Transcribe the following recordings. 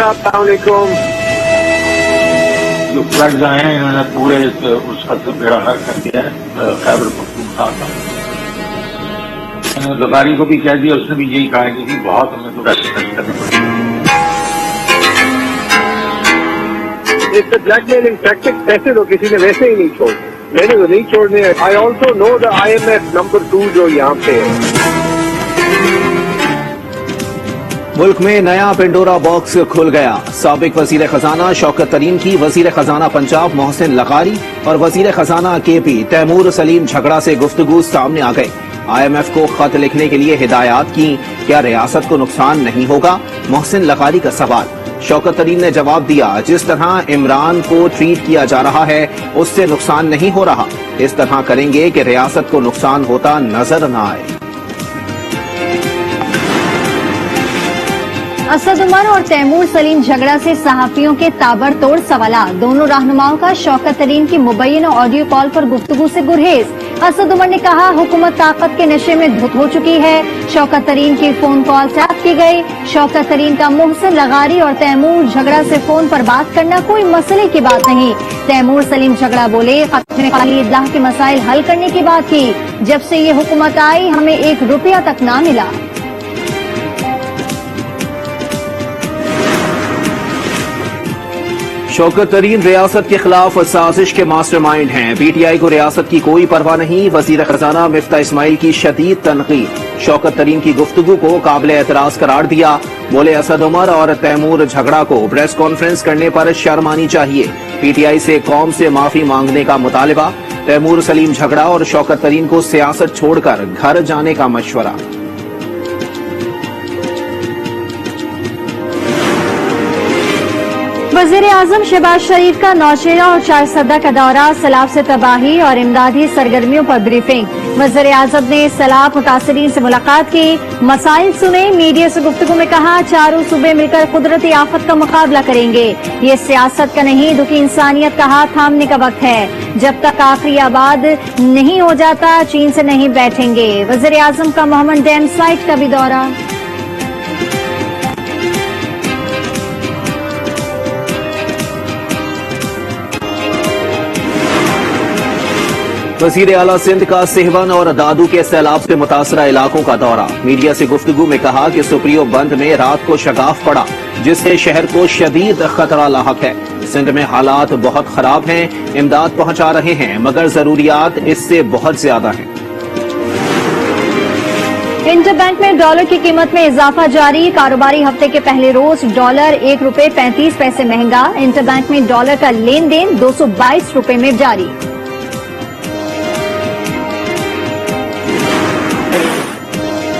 साहब, अस्सलाम वालेकुम। जो फ्लड्स आए हैं इन्होंने पूरे उसका तो बेड़ा गर्क कर दिया है खैबर पख्तूनख्वा का। ज़रदारी को भी कह दिया, उसने भी यही कहा कि बहुत हमें तो रेस्पेक्ट करनी पड़ेगी। इट्स ब्लैकमेलिंग टैक्टिक, पैसे तो किसी ने वैसे ही नहीं छोड़े, मैंने तो नहीं छोड़ने। I also know the IMF number 2 जो यहाँ पे है। मुल्क में नया पेंडोरा बॉक्स खुल गया। साबिक वजीर खजाना शौकत तरीन की वजीर खजाना पंजाब मोहसिन लगारी और वजीर खजाना KP तैमूर सलीम झगड़ा से गुफ्तगू सामने आ गई। IMF को खत लिखने के लिए हिदायत की, क्या रियासत को नुकसान नहीं होगा? मोहसिन लगारी का सवाल। शौकत तरीन ने जवाब दिया, जिस तरह इमरान को ट्रीट किया जा रहा है उससे नुकसान नहीं हो रहा। इस तरह करेंगे कि रियासत को नुकसान होता नजर न आए। असद उमर और तैमूर सलीम झगड़ा से सहाफियों के ताबड़तोड़ सवालात। दोनों रहनुमाओं का शौकत तरीन की मुबैना ऑडियो कॉल पर गुफ्तगू से गुरेज। असद उमर ने कहा, हुकूमत ताकत के नशे में धुत हो चुकी है। शौकत तरीन की फोन कॉल टैप की गई। शौकत तरीन का मोहसिन लगारी और तैमूर झगड़ा से फोन पर बात करना कोई मसले की बात नहीं। तैमूर सलीम झगड़ा बोले, खत ने खाली इदलाह के मसाइल हल करने की बात की। जब से ये हुकूमत आई हमें 1 रुपया तक ना मिला। शौकत तरीन रियासत के खिलाफ साजिश के मास्टरमाइंड हैं। PTI को रियासत की कोई परवाह नहीं। वजीर खजाना मिफ्ता इस्माइल की शदीद तनकीद। शौकत तरीन की गुफ्तगू को काबिल एतराज करार दिया। बोले, असद उमर और तैमूर झगड़ा को प्रेस कॉन्फ्रेंस करने पर शर्म आनी चाहिए। PTI से कौम से माफी मांगने का मुतालिबा। तैमूर सलीम झगड़ा और शौकत तरीन को सियासत छोड़कर घर जाने का मशवरा। वजीर आजम शहबाज शरीफ का नौशेरा और शारसदा का दौरा। सैलाब से तबाही और इमदादी सरगर्मियों पर ब्रीफिंग। वजीर आजम ने सैलाब मुतासरीन से मुलाकात की, मसाइल सुने। मीडिया से गुफ्तगू में कहा, चारों सूबे मिलकर कुदरती आफत का मुकाबला करेंगे। ये सियासत का नहीं, दुखी इंसानियत का हाथ थामने का वक्त है। जब तक आखिरी आबाद नहीं हो जाता चीन से नहीं बैठेंगे। वजीर आजम का मोहम्मद डैम साइट का भी दौरा। वजीर आला सिंध का सेहवन और दादू के सैलाब से मुतासरा इलाकों का दौरा। मीडिया से गुफ्तगू में कहा कि सुप्रियो बंद में रात को शगाफ पड़ा, जिससे शहर को शदीद खतरा लाहक है। सिंध में हालात बहुत खराब हैं, इमदाद पहुंचा रहे हैं मगर जरूरियात इससे बहुत ज्यादा हैं। इंटरबैंक में डॉलर की कीमत में इजाफा जारी। कारोबारी हफ्ते के पहले रोज डॉलर 1 रुपए 35 पैसे महंगा। इंटरबैंक में डॉलर का लेन देन 222 रुपए में जारी।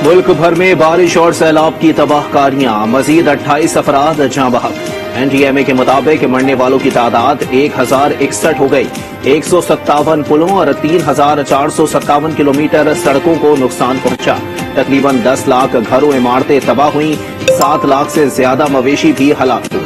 मुल्क भर में बारिश और सैलाब की तबाहकारियां। मजीद 28 अफराद जाँ बहक। NTMA के मुताबिक मरने वालों की तादाद 1061 हो गई। 157 पुलों और 3457 किलोमीटर सड़कों को नुकसान पहुंचा। तकरीबन 10 लाख घरों इमारतें तबाह हुई। 7 लाख से ज्यादा मवेशी भी हलाक हुए।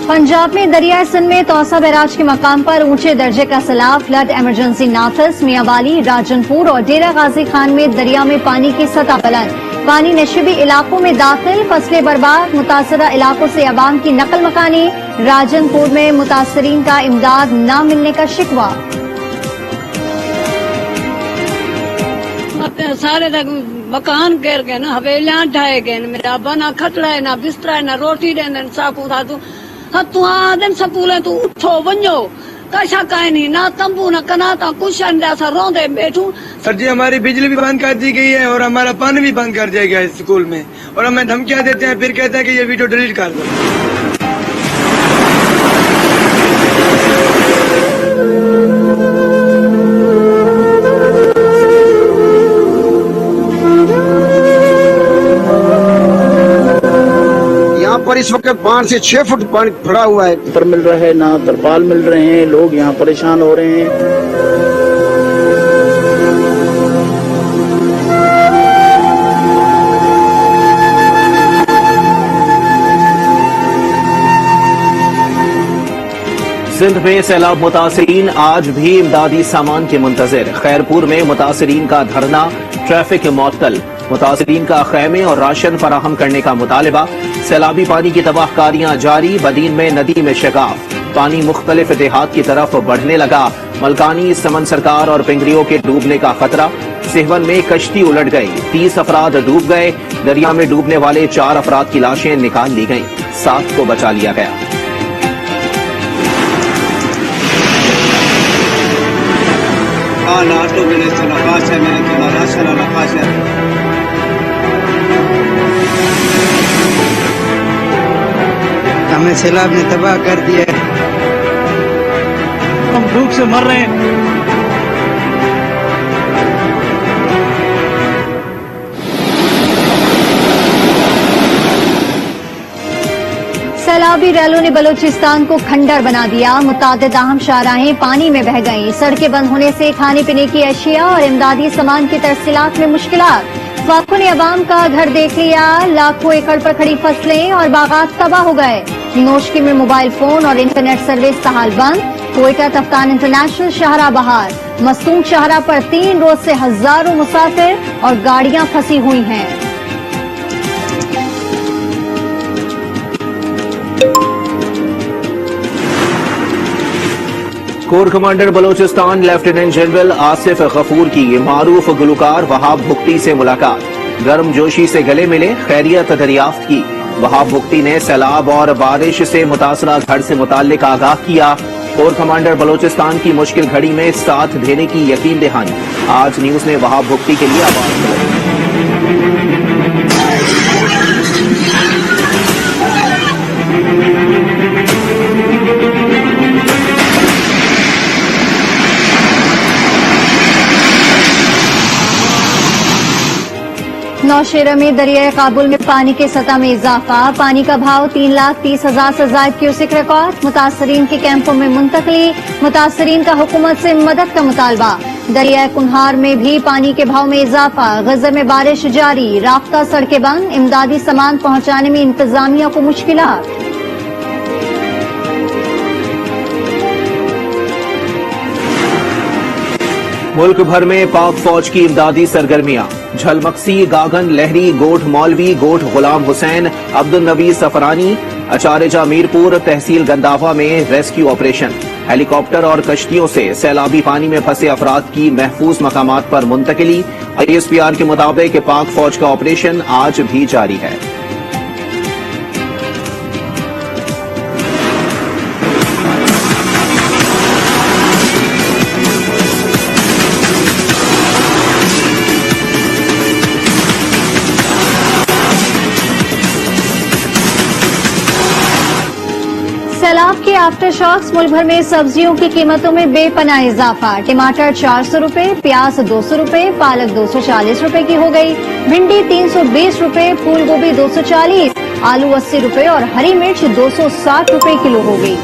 पंजाब में दरियाए सिंध में तौसा बैराज के मकाम पर ऊंचे दर्जे का सैलाब। फ्लड इमरजेंसी नाफिज। मियांवाली, राजनपुर और डेरा गाजी खान में दरिया में पानी की सतह बुलंद। पानी नशीबी इलाकों में दाखिल। फसलें बर्बाद। मुतासरा इलाकों से अवाम की नकल मकानी। राजनपुर में मुतासरीन का इमदाद न मिलने का शिकवा। सारे मकान गिर गए न, हवेलियां ढाए गए। मेरा अब्बा ना खटड़ा है, ना बिस्तरा है, ना रोटी ॾींदा साकू था तू हथू आदन सपूले तू उठो वञो कशा काहे नहीं, ना तंबू ना कनाता कुछ अंदासा रोंदे बैठू। सर जी, हमारी बिजली भी बंद कर दी गई है और हमारा पानी भी बंद कर दिया गया है स्कूल में, और हमें धमकियां देते हैं, फिर कहते हैं कि ये वीडियो डिलीट कर दो। पर इस वक्त 5 से 6 फुट पानी भरा हुआ है। पर मिल रहा है ना, तरपाल मिल रहे हैं, लोग यहाँ परेशान हो रहे हैं। सिंध में सैलाब मुतासिरीन आज भी इमदादी सामान के मुंतजिर। खैरपुर में मुतासिरीन का धरना, ट्रैफिक मुअत्तल। मुतासिरीन का खैमे और राशन फराहम करने का मुतालिबा। सैलाबी पानी की तबाहकारियां जारी। बदीन में नदी में शगाफ, पानी मुख्तलिफ देहात की तरफ बढ़ने लगा। मलकानी, समन सरकार और पिंगरियों के डूबने का खतरा। सिहवन में कश्ती उलट गई, 30 अफराद डूब गए। दरिया में डूबने वाले 4 अफराद की लाशें निकाल ली गईं, 7 को बचा लिया गया। हमें सैलाब ने तबाह कर दिया, हम भूख से मर रहे हैं। सैलाबी रैलों ने बलूचिस्तान को खंडर बना दिया। मुतादिद अहम शाहराहें पानी में बह गईं। सड़कें बंद होने से खाने पीने की अशिया और इमदादी सामान की तरसीलात में मुश्किलात। वाक़ों ने अवाम का घर देख लिया। लाखों एकड़ पर खड़ी फसलें और बागात तबाह हो गए। नोशकी में मोबाइल फोन और इंटरनेट सर्विस हाल बंद। कोयटा तफ्तान इंटरनेशनल शाहरा बहार। मस्तूम शाहरा पर 3 रोज से हजारों मुसाफिर और गाड़ियां फंसी हुई हैं। Core commander Balochistan lieutenant general Asif Ghafoor की मारूफ गुलकार वहाब भुक्ती से मुलाकात। गर्म जोशी से गले मिले, खैरियत दरियाफ्त की। वहाब भुक्ती ने सैलाब और बारिश से मुतासरा घर से मुताल्लिक आगाह किया। कोर कमांडर बलूचिस्तान की मुश्किल घड़ी में साथ देने की यकीन दहानी। आज न्यूज ने वहाब भुक्ती के लिए आवाज उठाई। नौशेरा में दरियाए काबुल में पानी के सतह में इजाफा। पानी का भाव 3,30,000 से ज़ायद क्यूसेक रिकॉर्ड। मुतासरीन के कैंपों में मुंतकली। मुतासरीन का हुकूमत से मदद का मुतालबा। दरियाए कुन्हार में भी पानी के भाव में इजाफा। गजर में बारिश जारी, राफ्ता सड़कें बंद। इमदादी सामान पहुंचाने में इंतजामिया को मुश्किलात। मुल्क भर में पाक फौज की इमदादी सरगर्मियां। झलमक्सी, गागन, लहरी, गोठ मौलवी, गोठ गुलाम हुसैन, अब्दुल नबी सफरानी, अचारेजा मीरपुर, तहसील गंदावा में रेस्क्यू ऑपरेशन। हेलीकॉप्टर और कश्तियों से सैलाबी पानी में फंसे अफराद की महफूज मकामात पर मुंतकिली। ISPR के मुताबिक पाक फौज का ऑपरेशन आज भी जारी है। सैलाब के आफ्टर शॉक्स। मुल्क भर में सब्जियों की कीमतों में बेपनाह इजाफा। टमाटर 400 रुपए, प्याज 200 रुपए, पालक 240 रुपए की हो गई। भिंडी 320 रुपए, फूल गोभी 240, आलू 80 रुपए और हरी मिर्च 260 रुपए किलो हो गई।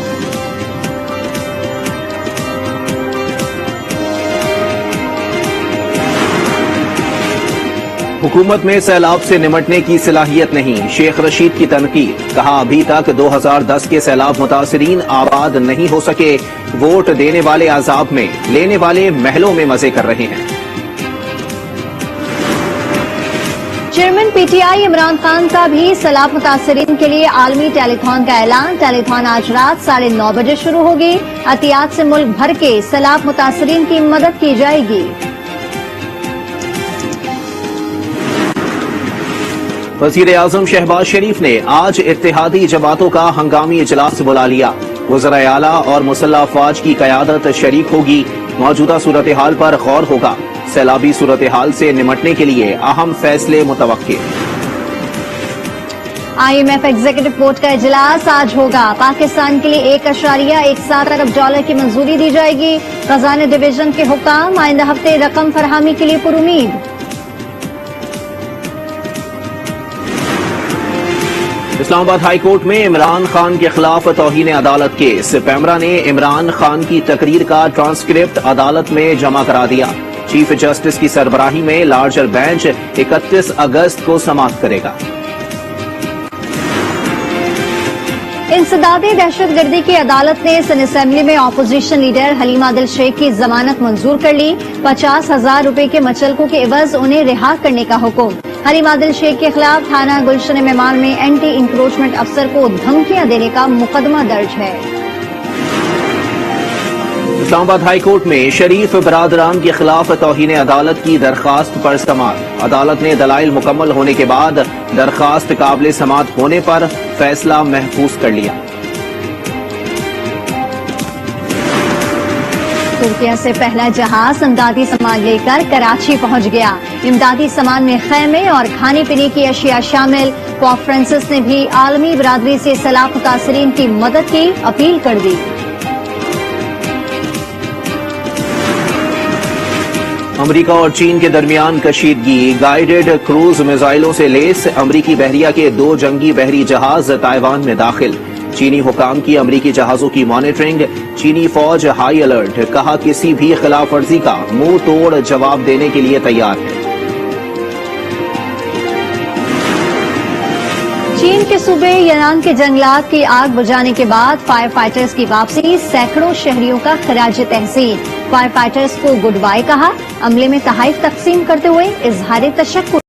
हुकूमत में सैलाब से निमटने की सलाहियत नहीं। शेख रशीद की तनकीद। कहा, अभी तक 2010 के सैलाब मुतासिरीन आबाद नहीं हो सके। वोट देने वाले अजाब में, लेने वाले महलों में मजे कर रहे हैं। चेयरमैन PTI इमरान खान का भी सैलाब मुतासिरीन के लिए आलमी टेलीथॉन का ऐलान। टेलीथॉन आज रात 9:30 बजे शुरू होगी। अतियात से मुल्क भर के सैलाब मुतासिरीन की मदद की जाएगी। वज़ीर आज़म शहबाज शरीफ ने आज इत्तेहादी जमातों का हंगामी इजलास बुला लिया। वज़राए आला और मुसल्लह अफ़वाज की क़यादत शरीक होगी। मौजूदा सूरत हाल पर गौर होगा। सैलाबी सूरत हाल से निमटने के लिए अहम फैसले मुतवक्के। IMF एग्जीक्यूटिव बोर्ड का इजलास आज होगा। पाकिस्तान के लिए 1.17 अरब डॉलर की मंजूरी दी जाएगी। खजाना डिवीजन के हुक्म आइंदा हफ्ते रकम फरहमी के लिए पुरुमीद। इस्लामाबाद हाई कोर्ट में इमरान खान के खिलाफ तौहीन अदालत केस। पैमरा ने इमरान खान की तकरीर का ट्रांसक्रिप्ट अदालत में जमा करा दिया। चीफ जस्टिस की सरबराही में लार्जर बेंच 31 अगस्त को समाप्त करेगा। इंसदादे दहशतगर्दी की अदालत ने सन असेंबली में ऑपोजिशन लीडर हलीमा दिल शेख की जमानत मंजूर कर ली। 50,000 रुपए के मचलकों के एवज उन्हें रिहा करने का हुक्म। हलीमा दिल शेख के खिलाफ थाना गुलशन मेहमान में एंटी इंक्रोचमेंट अफसर को धमकियां देने का मुकदमा दर्ज है। इस्लामाबाद हाई कोर्ट में शरीफ बरादरान के खिलाफ तौहीन अदालत की दरखास्त पर समाअत। अदालत ने दलाइल मुकम्मल होने के बाद दरखास्त काबिल समाअत होने पर फैसला महफूज कर लिया। तुर्किया से पहला जहाज इमदादी सामान लेकर कराची पहुंच गया। इमदादी सामान में खैमे और खाने पीने की अशिया शामिल। पोप फ्रांसिस ने भी आलमी बरादरी से सैलाब मुतासरीन की मदद की अपील कर दी। अमेरिका और चीन के दरमियान कशीदगी। गाइडेड क्रूज मिसाइलों से लेस अमेरिकी बहरिया के 2 जंगी बहरी जहाज ताइवान में दाखिल। चीनी हुकाम की अमेरिकी जहाजों की मॉनिटरिंग। चीनी फौज हाई अलर्ट, कहा किसी भी खिलाफ वर्जी का मुंह तोड़ जवाब देने के लिए तैयार है। चीन के सूबे यनान के जंगलात की आग बुझाने के बाद फायर फाइटर्स की वापसी। सैकड़ों शहरियों का खराज तहसीन। फायर फाइटर्स को गुड बाय कहा। अमले में तहाइफ तकसीम करते हुए इजहार तशक्कुर।